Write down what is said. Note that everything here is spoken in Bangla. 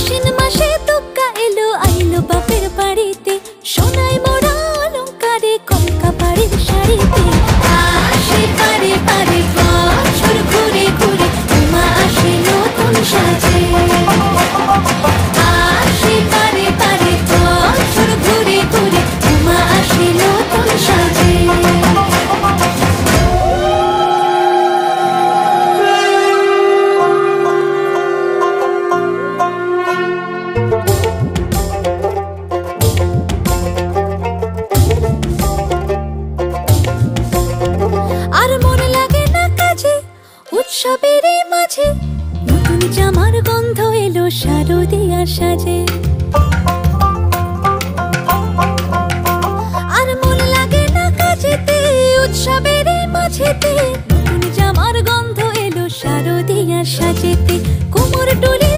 আশ্বিন মাসে তুক্কা এলো আইলো বাপের বাড়িতে, সোনায় মোড়া অলংকারে কলকা বাড়ির শাড়িতে। আসে পারে পারে বছর ঘুরে ঘুরে, উমা আসে নতুন সাজে। আসে পারে পারে বছর ঘুরে ঘুরে, উমা আসে নতুন সাজে। আর মন লাগে না কাজে উৎসবের মাঝে, নতুন জামার গন্ধ এলো শারদিয়ার সাজে। আর মন লাগে না কাজেতে উৎসবের মাঝেতে,